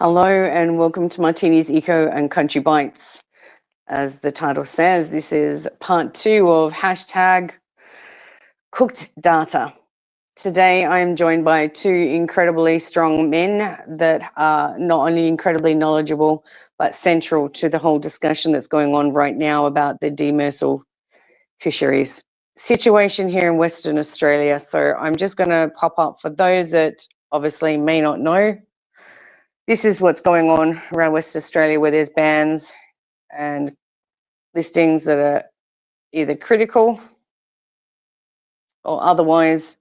Hello and welcome to Martini's Eco and Country Bites. As the title says, this is part 2 of hashtag cooked data. Today I am joined by 2 incredibly strong men that are not only incredibly knowledgeable but central to the whole discussion that's going on right now about the demersal fisheries situation here in Western Australia. So I'm just going to pop up for those that obviously may not know. This is what's going on around Western Australia, where there's bans and listings that are either critical or otherwise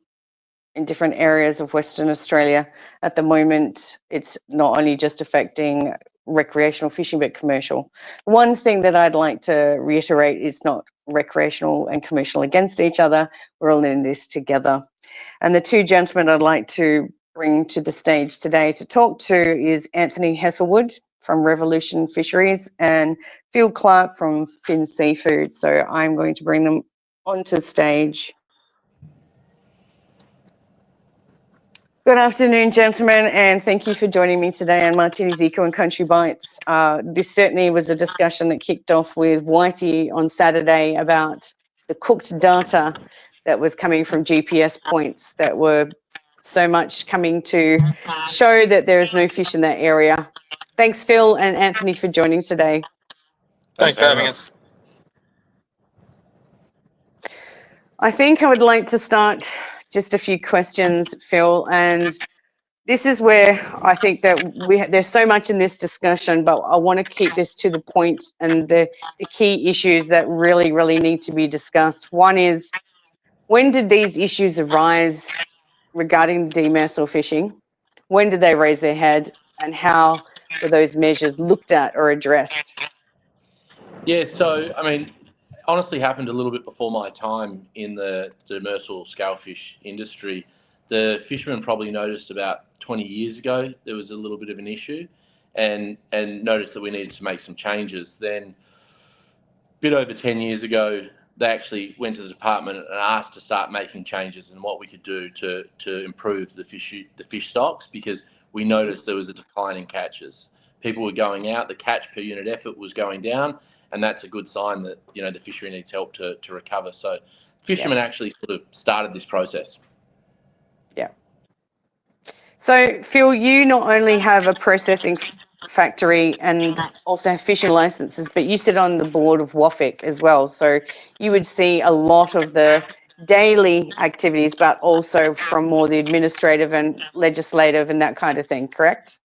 in different areas of Western Australia. At the moment, it's not only just affecting recreational fishing, but commercial. One thing that I'd like to reiterate is not recreational and commercial against each other. We're all in this together. And the 2 gentlemen I'd like to bring to the stage today to talk to is Anthony Hesselwood from Revolution Fisheries and Phil Clark from Finn Seafood. So I'm going to bring them onto the stage. Good afternoon, gentlemen, and thank you for joining me today on Martini's Eco and Country Bites. This certainly was a discussion that kicked off with Whitey on Saturday about the cooked data that was coming from GPS points that were so much coming to show that there is no fish in that area. Thanks, Phil and Anthony, for joining today. Thanks for having us. I think I would like to start just a few questions, Phil, and this is where I think that there's so much in this discussion, but I want to keep this to the point and the key issues that really need to be discussed. One is, when did these issues arise regarding demersal fishing? When did they raise their head, and how were those measures looked at or addressed? Yeah, so, I mean, honestly happened a little bit before my time in the demersal scalefish industry. The fishermen probably noticed about 20 years ago there was a little bit of an issue and noticed that we needed to make some changes. Then, a bit over 10 years ago, they actually went to the department and asked to start making changes and what we could do to improve the fish stocks, because we noticed there was a decline in catches. People were going out, the catch per unit effort was going down, and that's a good sign that, you know, the fishery needs help to recover. So fishermen actually sort of started this process. Yeah. So, Phil, you not only have a processing factory and also have fishing licenses, but you sit on the board of WAFIC as well. So you would see a lot of the daily activities, but also from more the administrative and legislative and that kind of thing, correct?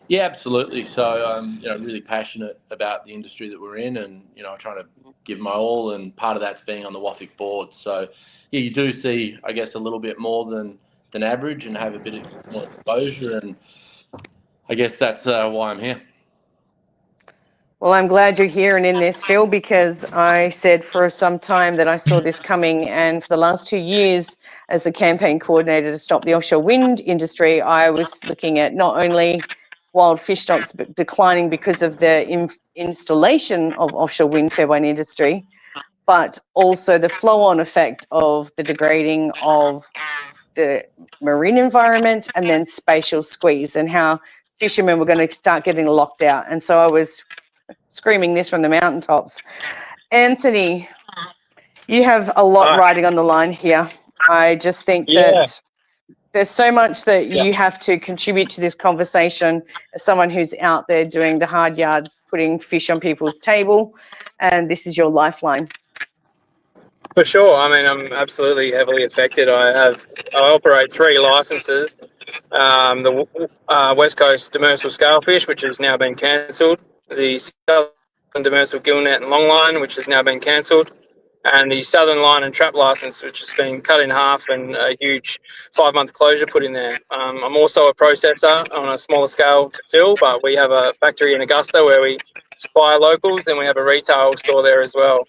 Yeah, absolutely. So I'm, really passionate about the industry that we're in, and trying to give my all. And part of that's being on the WAFIC board. So yeah, you do see, I guess, a little bit more than average, and have a bit of more exposure. And I guess that's why I'm here. Well, I'm glad you're here and in this, Phil, because I said for some time that I saw this coming, and for the last 2 years, as the campaign coordinator to stop the offshore wind industry, I was looking at not only wild fish stocks but declining because of the installation of offshore wind turbine industry, but also the flow-on effect of the degrading of the marine environment and then spatial squeeze, and how fishermen were going to start getting locked out. And so I was screaming this from the mountaintops. Anthony, you have a lot riding on the line here. I just think that there's so much that you have to contribute to this conversation as someone who's out there doing the hard yards, putting fish on people's table, and this is your lifeline. For sure. I mean, I'm absolutely heavily affected. I operate 3 licenses. The West Coast Demersal Scalefish, which has now been cancelled. The Southern Demersal Gillnet and Longline, which has now been cancelled. And the Southern Line and Trap license, which has been cut in half and a huge 5-month closure put in there. I'm also a processor on a smaller scale to Phil, but we have a factory in Augusta where we supply locals, and we have a retail store there as well.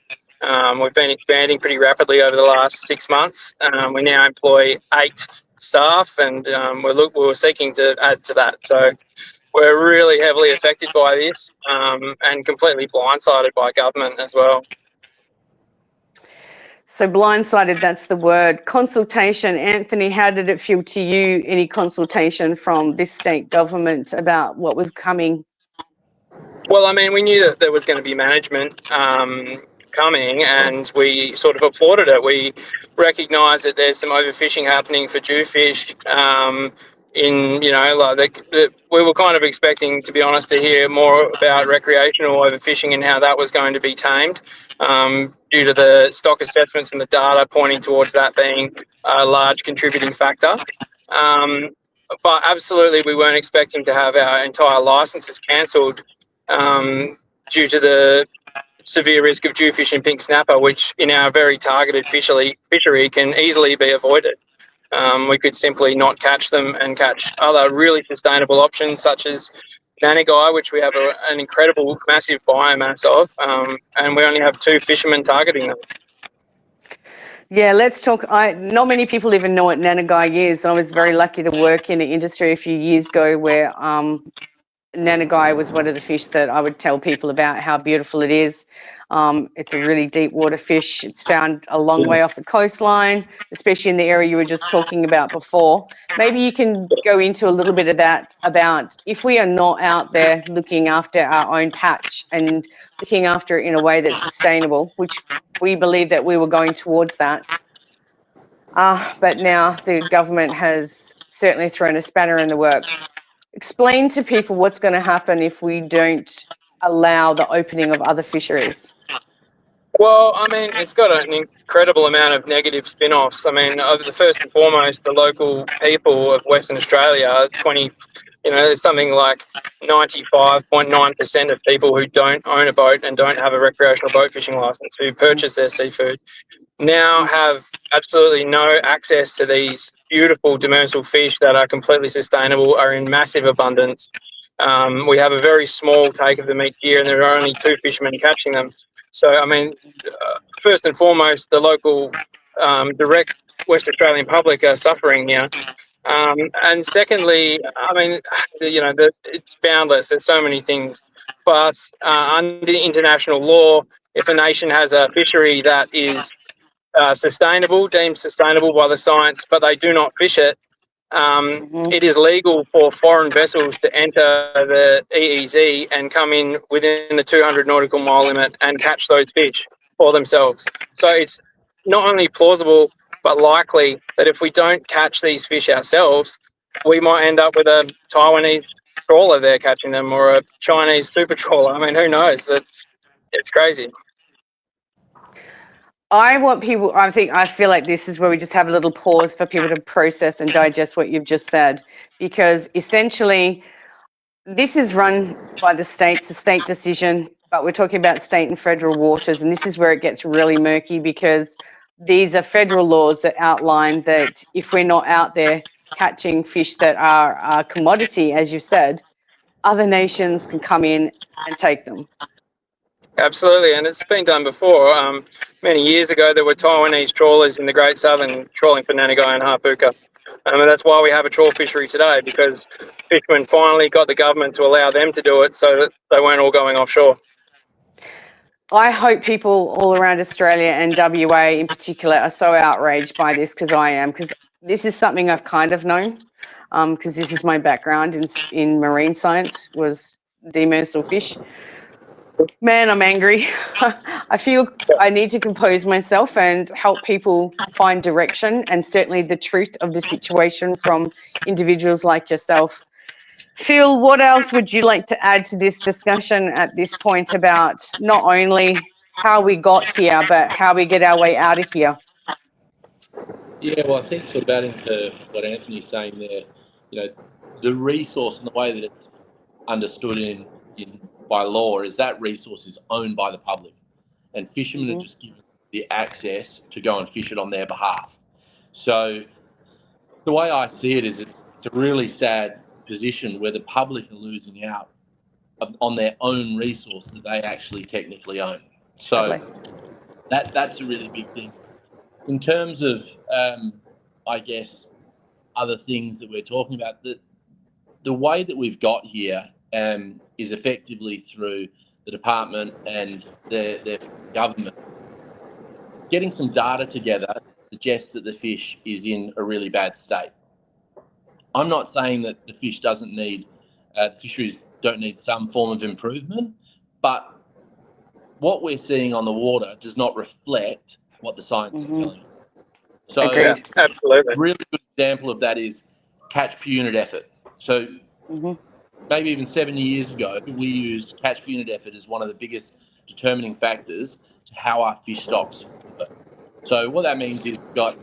We've been expanding pretty rapidly over the last 6 months. We now employ 8 staff, and we're seeking to add to that. So we're really heavily affected by this, and completely blindsided by government as well. So blindsided, that's the word. Consultation. Anthony, how did it feel to you? Any consultation from this state government about what was coming? Well, I mean, we knew that there was going to be management coming, and we sort of applauded it. We recognised that there's some overfishing happening for jewfish. We were kind of expecting, to be honest, to hear more about recreational overfishing and how that was going to be tamed, due to the stock assessments and the data pointing towards that being a large contributing factor. But absolutely, we weren't expecting to have our entire licences cancelled due to the severe risk of jewfish and pink snapper, which in our very targeted fishery can easily be avoided. We could simply not catch them and catch other really sustainable options such as nanagai, which we have an incredible massive biomass of, and we only have 2 fishermen targeting them. Yeah, let's talk. Not many people even know what nanagai is. I was very lucky to work in an industry a few years ago where nanagai was one of the fish that I would tell people about how beautiful it is. It's a really deep water fish. It's found a long way off the coastline, especially in the area you were just talking about before. Maybe you can go into a little bit of that about if we are not out there looking after our own patch and looking after it in a way that's sustainable, which we believe that we were going towards that. But now the government has certainly thrown a spanner in the works. Explain to people what's going to happen if we don't allow the opening of other fisheries. Well, I mean, it's got an incredible amount of negative spin-offs. I mean, first and foremost, the local people of Western Australia, there's something like 95.9% of people who don't own a boat and don't have a recreational boat fishing licence, who purchase their seafood, now have absolutely no access to these beautiful demersal fish that are completely sustainable, are in massive abundance. We have a very small take of them each year, and there are only 2 fishermen catching them. So, I mean, first and foremost, the local direct West Australian public are suffering here. And secondly, I mean, it's boundless. There's so many things. But under international law, if a nation has a fishery that is deemed sustainable by the science, but they do not fish it, it is legal for foreign vessels to enter the EEZ and come in within the 200 nautical mile limit and catch those fish for themselves. So it's not only plausible but likely that if we don't catch these fish ourselves, we might end up with a Taiwanese trawler there catching them, or a Chinese super trawler. I mean, who knows? It's crazy. I feel like this is where we just have a little pause for people to process and digest what you've just said, because essentially this is run by the states, a state decision, but we're talking about state and federal waters, and this is where it gets really murky, because these are federal laws that outline that if we're not out there catching fish that are a commodity, as you said, other nations can come in and take them. Absolutely, and it's been done before. Many years ago, there were Taiwanese trawlers in the Great Southern trawling for nanagai and hapuka. And that's why we have a trawl fishery today, because fishermen finally got the government to allow them to do it so that they weren't all going offshore. I hope people all around Australia and WA in particular are so outraged by this, because I am, because this is something I've kind of known, because this is my background in marine science, was demersal fish. Man, I'm angry. I feel I need to compose myself and help people find direction and certainly the truth of the situation from individuals like yourself. Phil, what else would you like to add to this discussion at this point about not only how we got here, but how we get our way out of here? Yeah, well, I think sort of adding to what Anthony's saying there, the resource and the way that it's understood by law is that resource is owned by the public, and fishermen are just given the access to go and fish it on their behalf. So the way I see it is it's a really sad position where the public are losing out on their own resource that they actually technically own. So that's a really big thing. In terms of, I guess, other things that we're talking about, the way that we've got here is effectively through the department and their government getting some data together suggests that the fish is in a really bad state. I'm not saying that the fish doesn't need, the fisheries don't need some form of improvement, but what we're seeing on the water does not reflect what the science is telling us. So, Agreed. Yeah, absolutely. a really good example of that is catch per unit effort. So, maybe even 70 years ago, we used catch per unit effort as one of the biggest determining factors to how our fish stocks work. So, what that means is you've got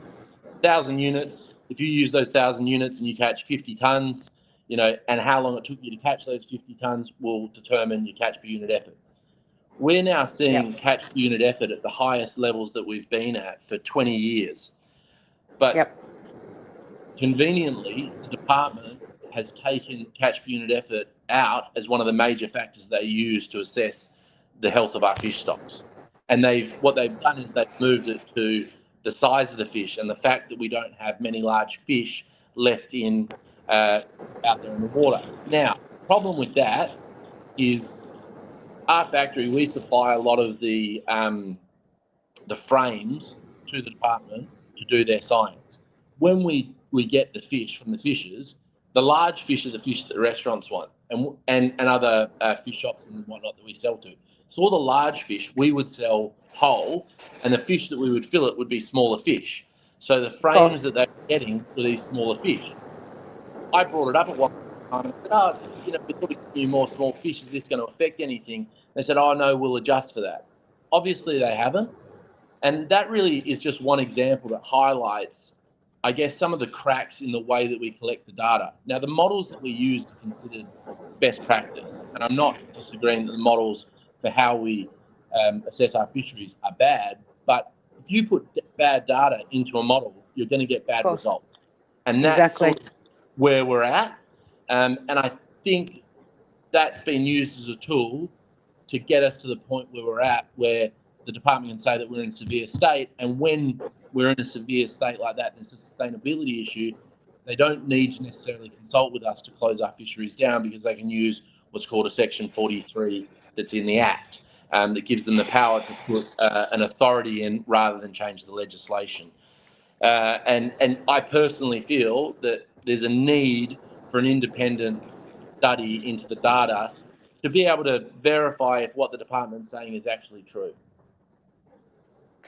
1,000 units. If you use those 1,000 units and you catch 50 tons, you know, and how long it took you to catch those 50 tons will determine your catch per unit effort. We're now seeing catch per unit effort at the highest levels that we've been at for 20 years. But conveniently, the department has taken catch per unit effort out as one of the major factors they use to assess the health of our fish stocks. And what they've done is they've moved it to the size of the fish and the fact that we don't have many large fish left in out there in the water. Now, the problem with that is our factory, we supply a lot of the frames to the department to do their science. When we get the fish from the fishers, the large fish are the fish that the restaurants want and other fish shops and whatnot that we sell to. So all the large fish we would sell whole, and the fish that we would fillet would be smaller fish. So the frames that they're getting were these smaller fish. I brought it up at one time and said, "Oh, we're going to do more small fish. Is this going to affect anything?" They said, "Oh no, we'll adjust for that." Obviously, they haven't, and that really is just one example that highlights, I guess, some of the cracks in the way that we collect the data. Now, the models that we use are considered best practice, and I'm not disagreeing that the models for how we assess our fisheries are bad, but if you put bad data into a model, you're going to get bad results, and that's sort of where we're at. And I think that's been used as a tool to get us to the point where we're at, where the department can say that we're in a severe state. And when we're in a severe state like that, there's a sustainability issue, they don't need to necessarily consult with us to close our fisheries down, because they can use what's called a Section 43 that's in the Act, that gives them the power to put an authority in rather than change the legislation. And I personally feel that there's a need for an independent study into the data to be able to verify if what the department's saying is actually true.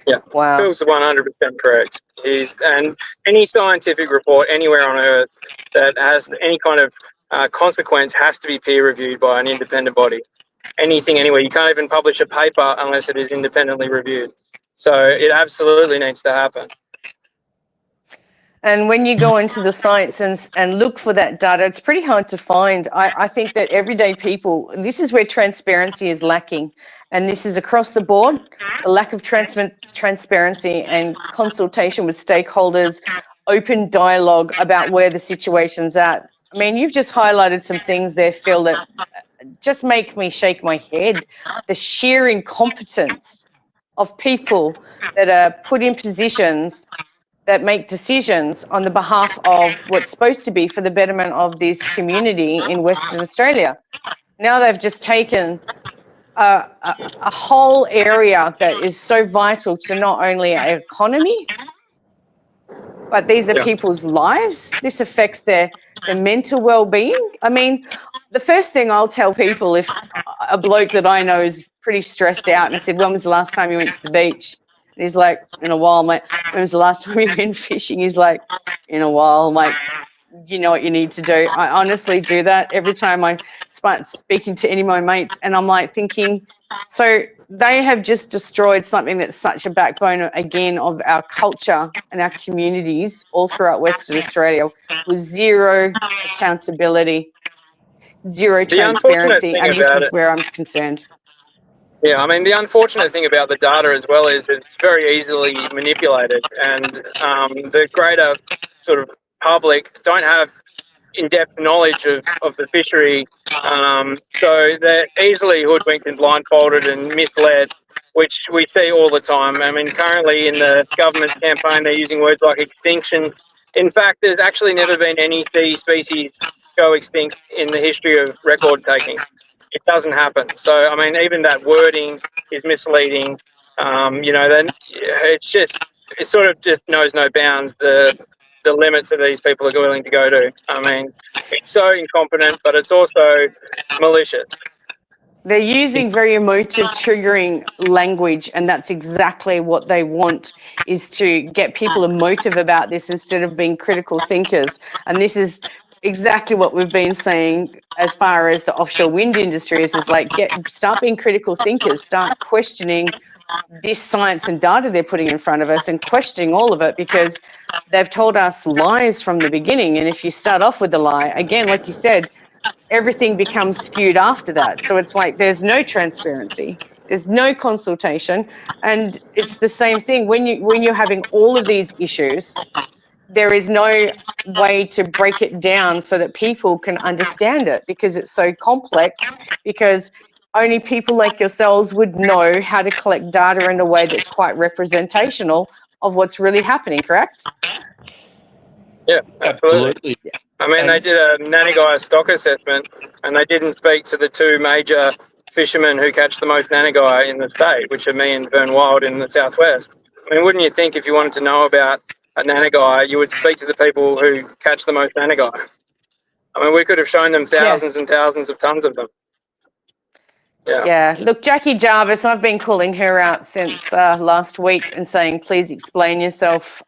Yeah, Phil's 100% correct. And any scientific report anywhere on Earth that has any kind of consequence has to be peer reviewed by an independent body. Anything, anywhere. You can't even publish a paper unless it is independently reviewed. So it absolutely needs to happen. And when you go into the science and look for that data, it's pretty hard to find. I think that everyday people, this is where transparency is lacking. And this is across the board, a lack of transparency and consultation with stakeholders, open dialogue about where the situation's at. I mean, you've just highlighted some things there, Phil, that just make me shake my head. The sheer incompetence of people that are put in positions that make decisions on the behalf of what's supposed to be for the betterment of this community in Western Australia. Now they've just taken a whole area that is so vital to not only our economy, but these are people's lives. This affects their mental well-being. I mean, the first thing I'll tell people, if a bloke that I know is pretty stressed out, and I said, "When was the last time you went to the beach?" And he's like, "In a while, mate." "When was the last time you went fishing?" He's like, "In a while, mate." You know what you need to do. I honestly do that every time I start speaking to any of my mates, and I'm like thinking, so they have just destroyed something that's such a backbone, again, of our culture and our communities all throughout Western Australia, with zero accountability, zero transparency, and this is where I'm concerned. Yeah, I mean, the unfortunate thing about the data as well is it's very easily manipulated, and the greater sort of public don't have in-depth knowledge of the fishery, so they're easily hoodwinked and blindfolded and misled, which we see all the time. I mean, currently in the government campaign, they're using words like extinction. In fact, there's actually never been any sea species go extinct in the history of record taking. It doesn't happen. So, I mean, even that wording is misleading. Then it sort of just knows no bounds the limits that these people are willing to go to. I mean, it's so incompetent, but it's also malicious. They're using very emotive, triggering language, and that's exactly what they want, is to get people emotive about this instead of being critical thinkers. And this is exactly what we've been saying as far as the offshore wind industry is like, start being critical thinkers, start questioning this science and data they're putting in front of us and questioning all of it, because they've told us lies from the beginning. And if you start off with a lie, again, like you said, everything becomes skewed after that. So it's like there's no transparency, there's no consultation, and it's the same thing when you're having all of these issues. There is no way to break it down so that people can understand it, because it's so complex, because only people like yourselves would know how to collect data in a way that's quite representational of what's really happening, correct? Yeah, absolutely. I mean, they did a nannygai stock assessment, and they didn't speak to the two major fishermen who catch the most nannygai in the state, which are me and Vern Wild in the southwest. I mean, wouldn't you think if you wanted to know about a nannygai, you would speak to the people who catch the most nannygai? I mean, we could have shown them thousands and thousands of tons of them. Yeah. Look, Jackie Jarvis, I've been calling her out since last week and saying, please explain yourself.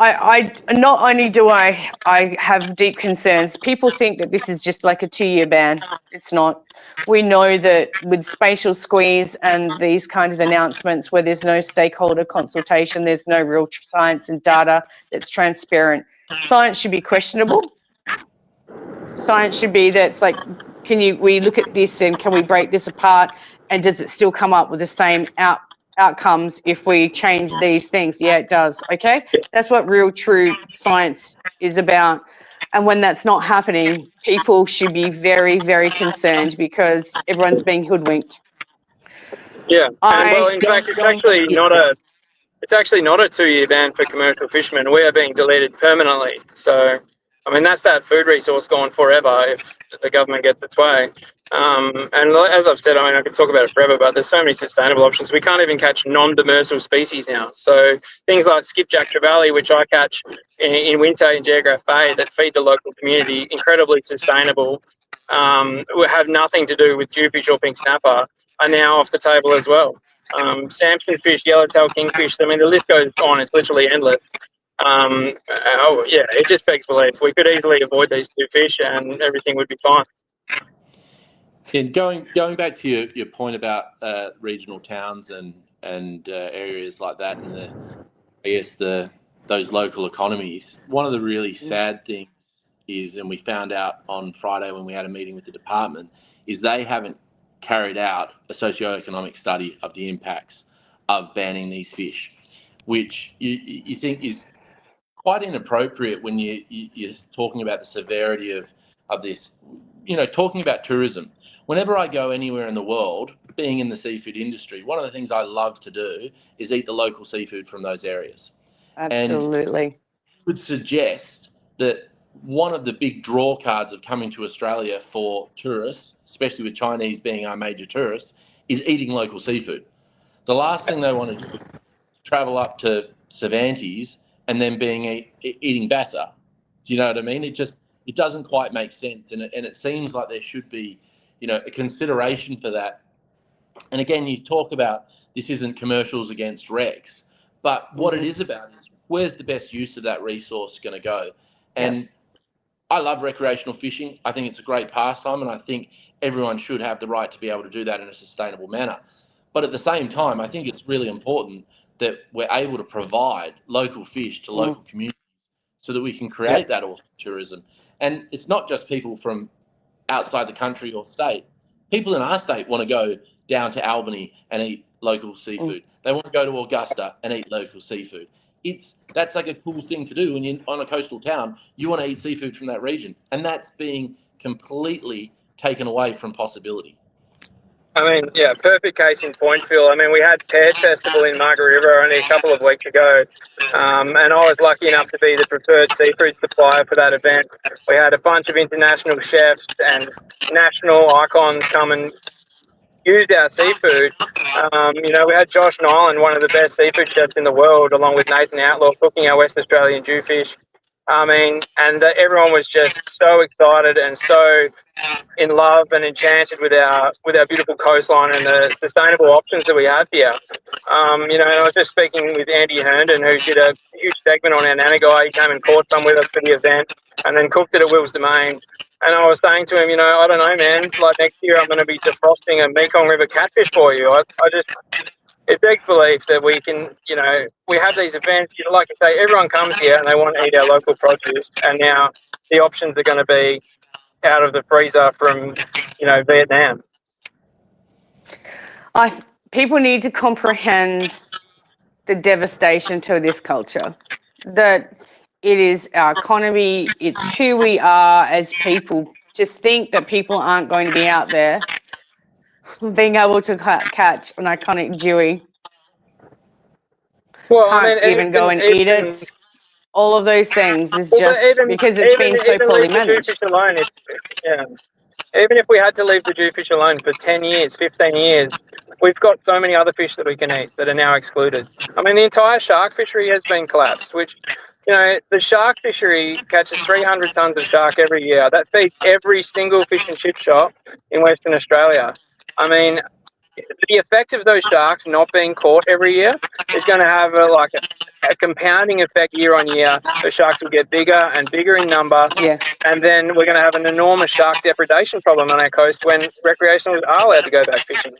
I not only do I have deep concerns. People think that this is just like a 2-year ban. It's not. We know that with spatial squeeze and these kind of announcements where there's no stakeholder consultation, there's no real science and data that's transparent. Science should be questionable. Science should be that it's like, we look at this and can we break this apart, and does it still come up with the same outcomes if we change these things? Yeah, it does. Okay, that's what real true science is about. And when that's not happening, people should be very, very concerned, because everyone's being hoodwinked. Yeah, well, in fact, it's actually not a 2-year ban for commercial fishermen. We are being deleted permanently. So, I mean, that's that food resource gone forever if the government gets its way. And as I've said, I mean, I could talk about it forever, but there's so many sustainable options. We can't even catch non-demersal species now. So things like skipjack trevally, which I catch in winter in Geograph Bay, that feed the local community, incredibly sustainable, have nothing to do with jewfish or pink snapper, are now off the table as well. Samson fish, yellowtail kingfish, I mean, the list goes on. It's literally endless. It just begs belief. We could easily avoid these two fish and everything would be fine. And going back to your point about regional towns and areas like that, and those local economies, one of the really sad things is, and we found out on Friday when we had a meeting with the department, is they haven't carried out a socio-economic study of the impacts of banning these fish, which you think is quite inappropriate when you're talking about the severity of this. Talking about tourism. Whenever I go anywhere in the world, being in the seafood industry, one of the things I love to do is eat the local seafood from those areas. Absolutely. And I would suggest that one of the big draw cards of coming to Australia for tourists, especially with Chinese being our major tourists, is eating local seafood. The last thing they want to do is travel up to Cervantes and then eating bassa. Do you know what I mean? It doesn't quite make sense, and it seems like there should be, a consideration for that. And again, you talk about this isn't commercials against Rex, but what it is about is where's the best use of that resource going to go? And I love recreational fishing. I think it's a great pastime, and I think everyone should have the right to be able to do that in a sustainable manner. But at the same time, I think it's really important that we're able to provide local fish to local communities so that we can create that tourism. And it's not just people from outside the country or state. People in our state want to go down to Albany and eat local seafood. They want to go to Augusta and eat local seafood. That's like a cool thing to do when you're on a coastal town. You want to eat seafood from that region, and that's being completely taken away from possibility. I mean, perfect case in point, Phil. I mean, we had Paired Festival in Margaret River only a couple of weeks ago, and I was lucky enough to be the preferred seafood supplier for that event. We had a bunch of international chefs and national icons come and use our seafood, We had Josh Nyland, one of the best seafood chefs in the world, along with Nathan Outlaw, cooking our West Australian jewfish. Everyone was just so excited and so in love and enchanted with our beautiful coastline and the sustainable options that we have here. And I was just speaking with Andy Herndon, who did a huge segment on our Nana Guy. He came and caught some with us for the event and then cooked it at Will's Domain. And I was saying to him, I don't know, man, like next year I'm going to be defrosting a Mekong River catfish for you. It begs belief that we can, we have these events, like I say, everyone comes here and they want to eat our local produce. And now the options are going to be out of the freezer from, Vietnam. People need to comprehend the devastation to this culture, that it is our economy, it's who we are as people. To think that people aren't going to be out there being able to catch an iconic Dewey, can't even go and eat it. All of those things is because it's been so poorly managed. Even if we had to leave the jewfish alone for 10 years, 15 years, we've got so many other fish that we can eat that are now excluded. I mean, the entire shark fishery has been collapsed, which, the shark fishery catches 300 tonnes of shark every year. That feeds every single fish and chip shop in Western Australia. I mean, the effect of those sharks not being caught every year is going to have a compounding effect year on year. The sharks will get bigger and bigger in number, and then we're going to have an enormous shark depredation problem on our coast when recreationals are allowed to go back fishing.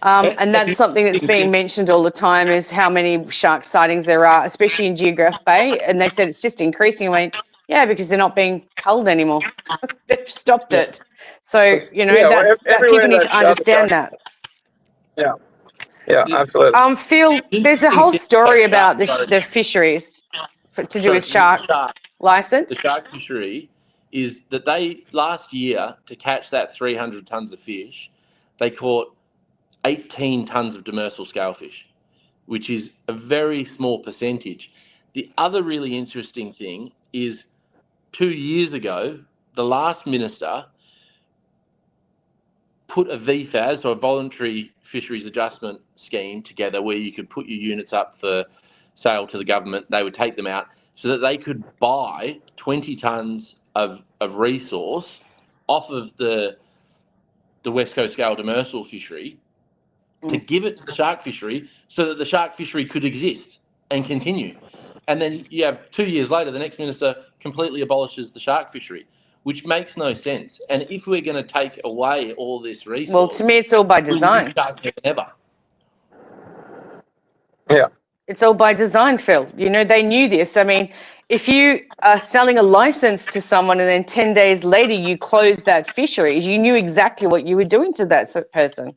And that's something that's being mentioned all the time, is how many shark sightings there are, especially in Geograph Bay. And they said it's just increasing. I went, yeah, because they're not being culled anymore. They've stopped it. So, that people need to understand that. Yeah, absolutely. Phil, there's a whole story about the fisheries to do with shark license. The shark fishery is that they, last year, to catch that 300 tonnes of fish, they caught 18 tonnes of demersal scalefish, which is a very small percentage. The other really interesting thing is 2 years ago, the last minister put a VFAS, or a voluntary fisheries adjustment scheme, together where you could put your units up for sale to the government. They would take them out so that they could buy 20 tonnes of resource off of the West Coast scale demersal fishery to give it to the shark fishery so that the shark fishery could exist and continue. And then you have 2 years later, the next minister completely abolishes the shark fishery, which makes no sense. And if we're going to take away all this resource... Well, to me, it's all by design. Never. Yeah. It's all by design, Phil. They knew this. I mean, if you are selling a license to someone and then 10 days later you close that fishery, you knew exactly what you were doing to that person.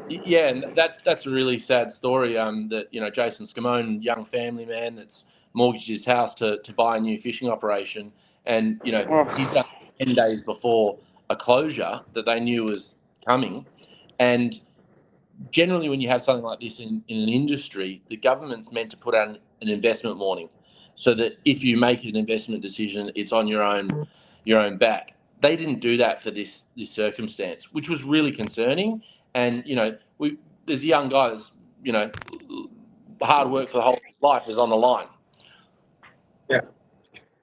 Yeah, and that's a really sad story. That Jason Scamone, young family man, that's mortgaged his house to buy a new fishing operation, and he's done 10 days before a closure that they knew was coming. And generally, when you have something like this in an industry, the government's meant to put out an investment warning, so that if you make an investment decision, it's on your own back. They didn't do that for this circumstance, which was really concerning. And there's a young guy that's hard work for the whole life is on the line. Yeah.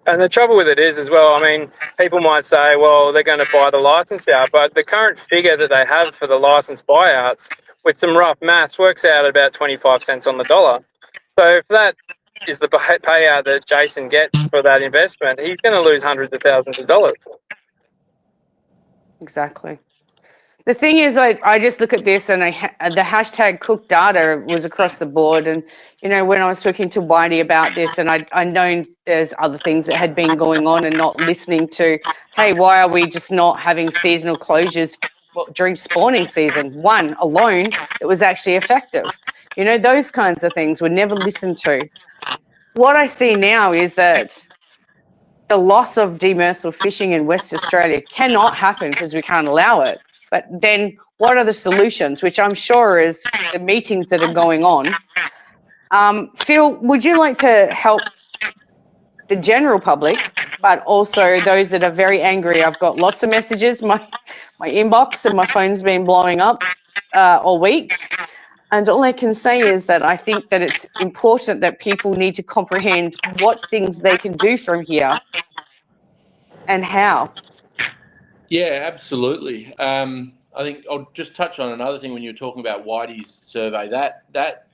And the trouble with it is as well, I mean, people might say, well, they're going to buy the license out, but the current figure that they have for the license buyouts, with some rough maths, works out at about 25 cents on the dollar. So if that is the payout that Jason gets for that investment, he's going to lose hundreds of thousands of dollars. Exactly. The thing is, I just look at this, and the hashtag cooked data was across the board. And, when I was talking to Whitey about this, and I know there's other things that had been going on and not listening to, hey, why are we just not having seasonal closures during spawning season? One alone, it was actually effective. Those kinds of things were never listened to. What I see now is that the loss of demersal fishing in West Australia cannot happen because we can't allow it. But then what are the solutions, which I'm sure is the meetings that are going on. Phil, would you like to help the general public, but also those that are very angry? I've got lots of messages. My inbox and my phone's been blowing up. all week. And all I can say is that I think that it's important that people need to comprehend what things they can do from here and how. Yeah, absolutely. I think I'll just touch on another thing when you were talking about Whitey's survey. That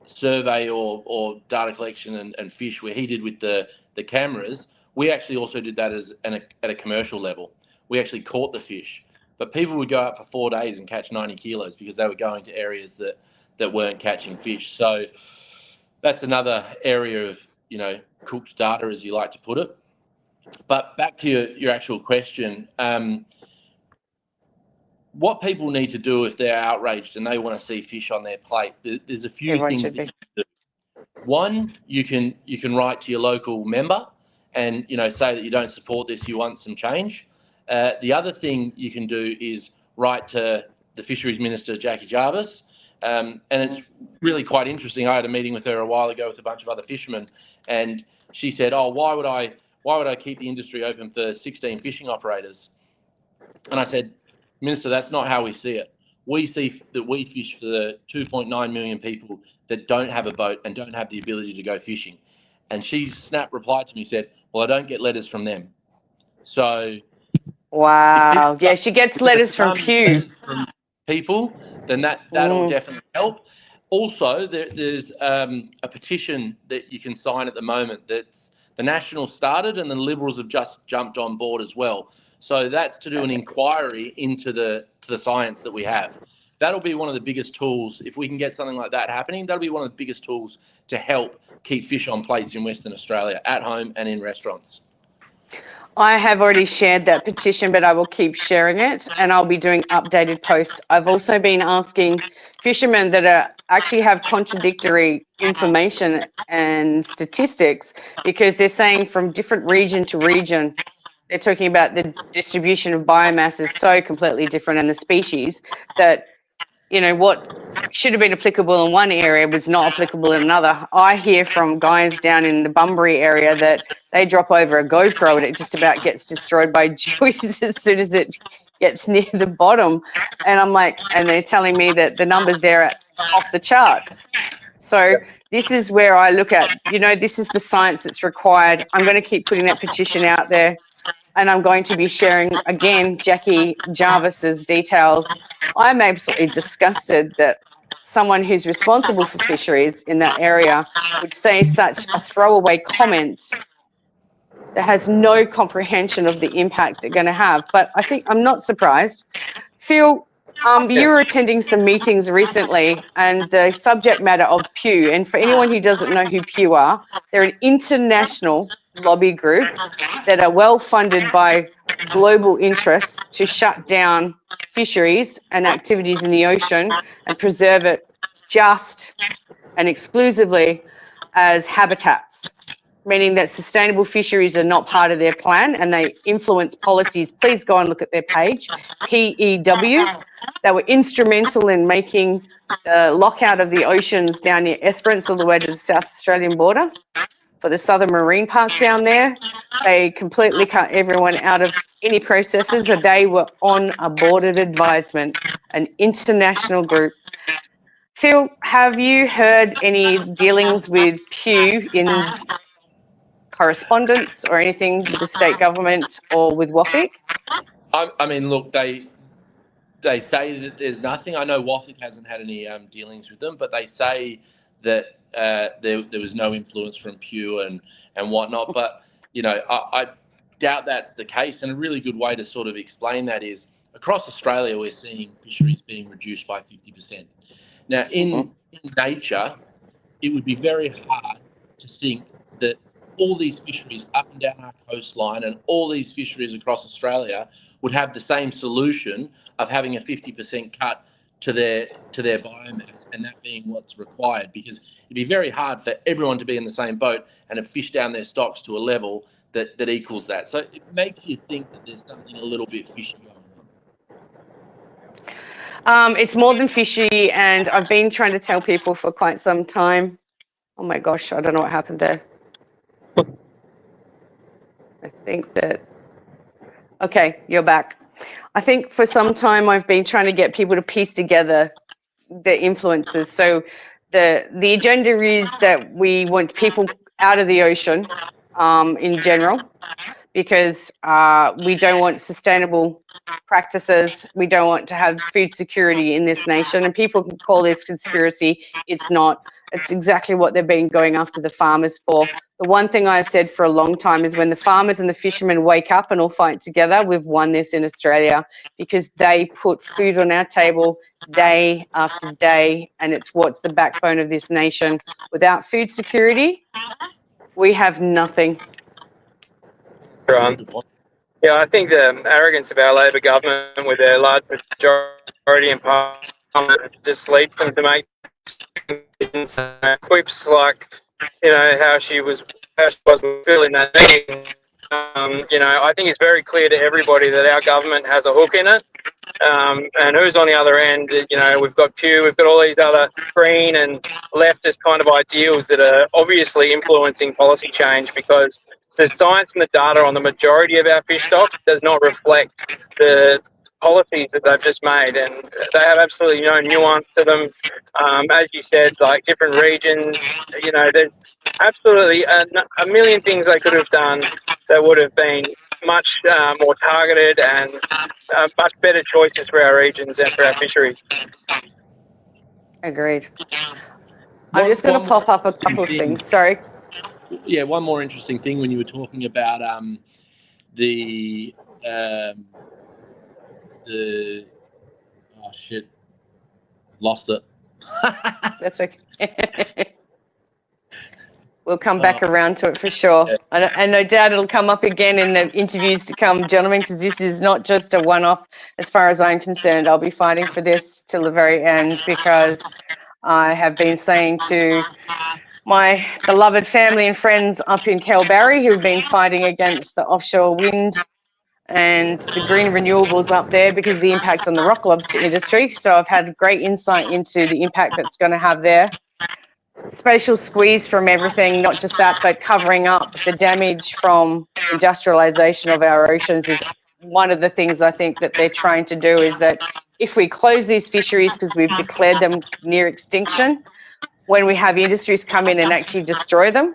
survey or data collection and fish where he did with the cameras, we actually also did that at a commercial level. We actually caught the fish, but people would go out for 4 days and catch 90 kilos because they were going to areas that weren't catching fish. So that's another area of, cooked data, as you like to put it. But back to your actual question, what people need to do if they're outraged and they want to see fish on their plate, there's a few Everyone things should that be. you can do. One, you can write to your local member and say that you don't support this, you want some change. The other thing you can do is write to the Fisheries Minister, Jackie Jarvis, and it's really quite interesting. I had a meeting with her a while ago with a bunch of other fishermen, and she said, "Oh, why would I keep the industry open for 16 fishing operators?" And I said, "Minister, that's not how we see it. We see that we fish for the 2.9 million people that don't have a boat and don't have the ability to go fishing." And she replied to me, said, "Well, I don't get letters from them." So Wow. Yeah, she gets letters from Pew. from people, then that'll definitely help. Also, there's a petition that you can sign at the moment that's the Nationals started and the Liberals have just jumped on board as well. So that's to do an inquiry into the science that we have. That'll be one of the biggest tools. If we can get something like that happening, that'll be one of the biggest tools to help keep fish on plates in Western Australia, at home and in restaurants. I have already shared that petition, but I will keep sharing it and I'll be doing updated posts. I've also been asking fishermen that actually have contradictory information and statistics, because they're saying from different region to region, they're talking about the distribution of biomass is so completely different, and the species that, what should have been applicable in one area was not applicable in another. I hear from guys down in the Bunbury area that they drop over a GoPro and it just about gets destroyed by buoys as soon as it gets near the bottom. And I'm like, and they're telling me that the numbers there are off the charts. So this is where I look at, this is the science that's required. I'm going to keep putting that petition out there. And I'm going to be sharing, again, Jackie Jarvis's details. I'm absolutely disgusted that someone who's responsible for fisheries in that area would say such a throwaway comment that has no comprehension of the impact they're going to have. But I think I'm not surprised. Phil, you were attending some meetings recently, and the subject matter of Pew, and for anyone who doesn't know who Pew are, they're an international lobby group that are well funded by global interests to shut down fisheries and activities in the ocean and preserve it just and exclusively as habitats, meaning that sustainable fisheries are not part of their plan and they influence policies. Please go and look at their page, PEW. They were instrumental in making the lockout of the oceans down near Esperance all the way to the South Australian border for the Southern Marine Park down there. They completely cut everyone out of any processes. They were on a boarded advisement, an international group. Phil, have you heard any dealings with Pew in correspondence or anything with the state government or with WAFIC? I mean, look, they say that there's nothing. I know WAFIC hasn't had any dealings with them, but they say that there was no influence from Pew and whatnot. But I doubt that's the case. And a really good way to sort of explain that is across Australia, we're seeing fisheries being reduced by 50%. Now, in nature, it would be very hard to think that all these fisheries up and down our coastline and all these fisheries across Australia would have the same solution of having a 50% cut to their biomass, and that being what's required, because it'd be very hard for everyone to be in the same boat and have fished down their stocks to a level that equals that. So it makes you think that there's something a little bit fishy going on. It's more than fishy, and I've been trying to tell people for quite some time. Oh my gosh, I don't know what happened there. I think that, okay, you're back. I think for some time I've been trying to get people to piece together the influences. So the agenda is that we want people out of the ocean in general, because we don't want sustainable practices. We don't want to have food security in this nation. And people can call this conspiracy. It's not. It's exactly what they've been going after the farmers for. The one thing I've said for a long time is when the farmers and the fishermen wake up and all fight together, we've won this in Australia, because they put food on our table day after day, and it's what's the backbone of this nation. Without food security, we have nothing. Right. Yeah, I think the arrogance of our Labor government with their large majority in Parliament just leads them to make quips like, how she was filling that meeting. I think it's very clear to everybody that our government has a hook in it. And who's on the other end? We've got Pew, we've got all these other green and leftist kind of ideals that are obviously influencing policy change, because the science and the data on the majority of our fish stocks does not reflect the policies that they've just made, and they have absolutely no nuance to them. As you said, like different regions, there's absolutely a million things they could have done that would have been much more targeted and much better choices for our regions and for our fisheries. Agreed. I'm just going to pop up a couple of things. Sorry. Yeah, one more interesting thing when you were talking about the oh shit, lost it. That's okay. We'll come back around to it for sure. Yeah. And no doubt it'll come up again in the interviews to come, gentlemen, because this is not just a one-off as far as I'm concerned. I'll be fighting for this till the very end, because I have been saying to my beloved family and friends up in Kalbarri who've been fighting against the offshore wind and the green renewables up there because of the impact on the rock lobster industry. So I've had great insight into the impact that's going to have there. Spatial squeeze from everything, not just that, but covering up the damage from industrialization of our oceans is one of the things I think that they're trying to do, is that if we close these fisheries because we've declared them near extinction, when we have industries come in and actually destroy them,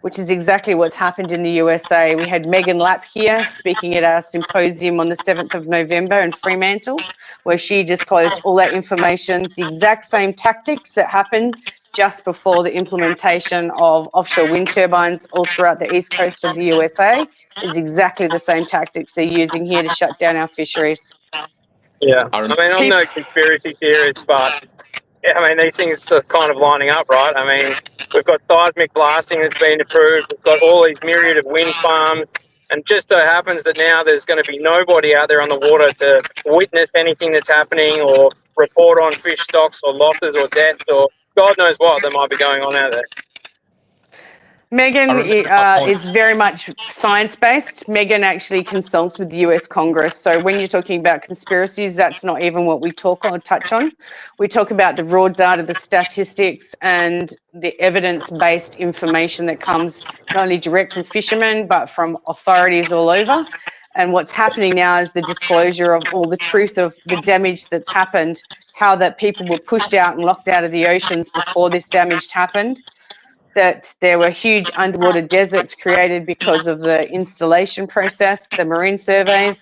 which is exactly what's happened in the USA. We had Megan Lapp here speaking at our symposium on the 7th of November in Fremantle, where she disclosed all that information, the exact same tactics that happened just before the implementation of offshore wind turbines all throughout the east coast of the USA is exactly the same tactics they're using here to shut down our fisheries. Yeah, I mean, I'm no conspiracy theorist, but these things are kind of lining up, right? We've got seismic blasting that's been approved. We've got all these myriad of wind farms. And just so happens that now there's going to be nobody out there on the water to witness anything that's happening or report on fish stocks or losses or deaths or God knows what that might be going on out there. Megan is very much science-based. Megan actually consults with the US Congress. So when you're talking about conspiracies, that's not even what we talk or touch on. We talk about the raw data, the statistics, and the evidence-based information that comes not only direct from fishermen, but from authorities all over. And what's happening now is the disclosure of all the truth of the damage that's happened, how that people were pushed out and locked out of the oceans before this damage happened, that there were huge underwater deserts created because of the installation process, the marine surveys.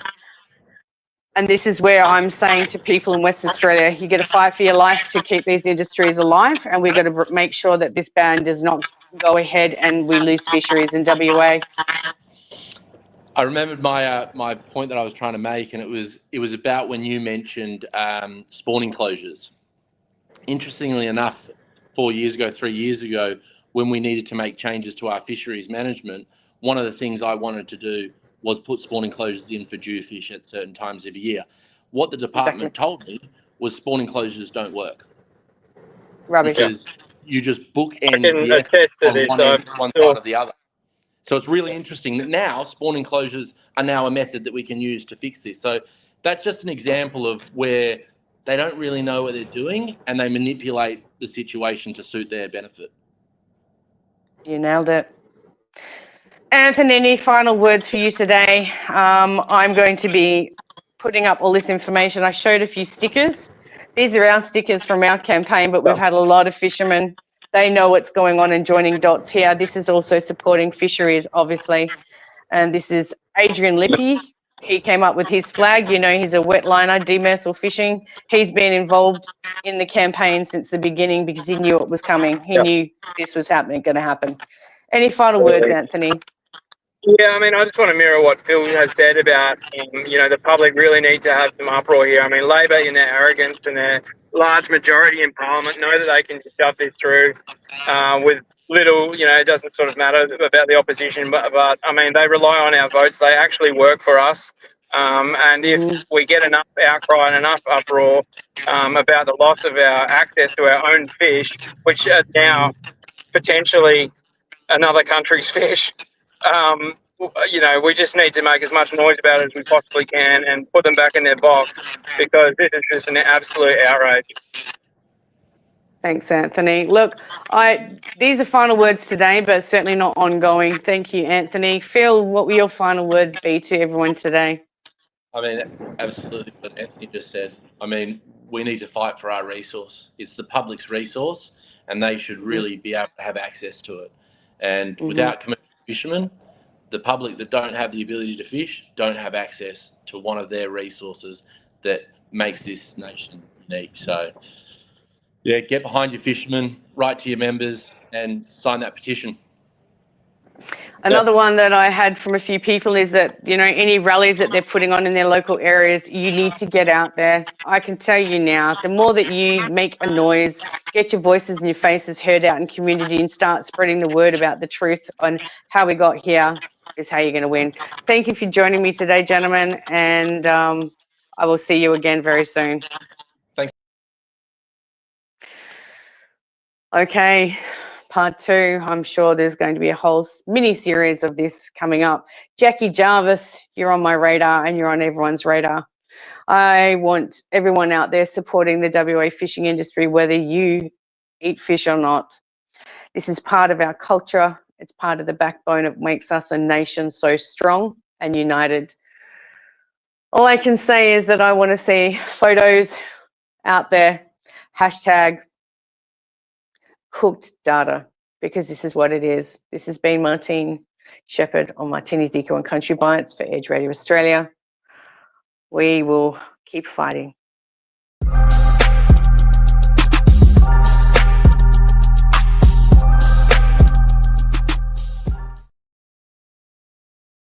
And this is where I'm saying to people in West Australia, you got to fight for your life to keep these industries alive, and we've got to make sure that this ban does not go ahead and we lose fisheries in WA. I remembered my point that I was trying to make, and it was about when you mentioned spawning closures. Interestingly enough, 3 years ago, when we needed to make changes to our fisheries management, one of the things I wanted to do was put spawning closures in for jewfish at certain times of the year. What the department told me was spawning closures don't work. Rubbish. Because you just bookend the effort on one side or the other. So it's really interesting that now spawning closures are now a method that we can use to fix this. So that's just an example of where they don't really know what they're doing and they manipulate the situation to suit their benefit. You nailed it. Anthony, any final words for you today? I'm going to be putting up all this information, I showed a few stickers. These are our stickers from our campaign, but we've had a lot of fishermen. They know what's going on and joining dots here. This is also supporting fisheries, obviously. And this is Adrian Lippy. He came up with his flag. You know, he's a wet liner, Demersal Fishing. He's been involved in the campaign since the beginning because he knew it was coming. He knew this was going to happen. Any final words, Anthony? Yeah, I mean, I just want to mirror what Phil has said about, the public really need to have some uproar here. I mean, Labor, in their arrogance and their large majority in Parliament, know that they can shove this through with little, it doesn't sort of matter about the opposition, but I mean, they rely on our votes. They actually work for us. And if we get enough outcry and enough uproar about the loss of our access to our own fish, which are now potentially another country's fish, we just need to make as much noise about it as we possibly can and put them back in their box, because this is just an absolute outrage. Thanks, Anthony. Look, these are final words today, but certainly not ongoing. Thank you, Anthony. Phil, what will your final words be to everyone today? I mean, absolutely what Anthony just said. I mean, we need to fight for our resource. It's the public's resource, and they should really be able to have access to it. And without commercial fishermen, the public that don't have the ability to fish don't have access to one of their resources that makes this nation unique. So, yeah, get behind your fishermen, write to your members, and sign that petition. Another one that I had from a few people is that, any rallies that they're putting on in their local areas, you need to get out there. I can tell you now, the more that you make a noise, get your voices and your faces heard out in community and start spreading the word about the truth on how we got here is how you're going to win. Thank you for joining me today, gentlemen, and I will see you again very soon. Thanks. Okay. Part 2, I'm sure there's going to be a whole mini series of this coming up. Jackie Jarvis, you're on my radar and you're on everyone's radar. I want everyone out there supporting the WA fishing industry, whether you eat fish or not. This is part of our culture. It's part of the backbone. It makes us a nation so strong and united. All I can say is that I want to see photos out there, hashtag cooked data, because this is what it is. This has been Martine Shepherd on Martini's Eco and Country Bites for Edge Radio Australia. We will keep fighting.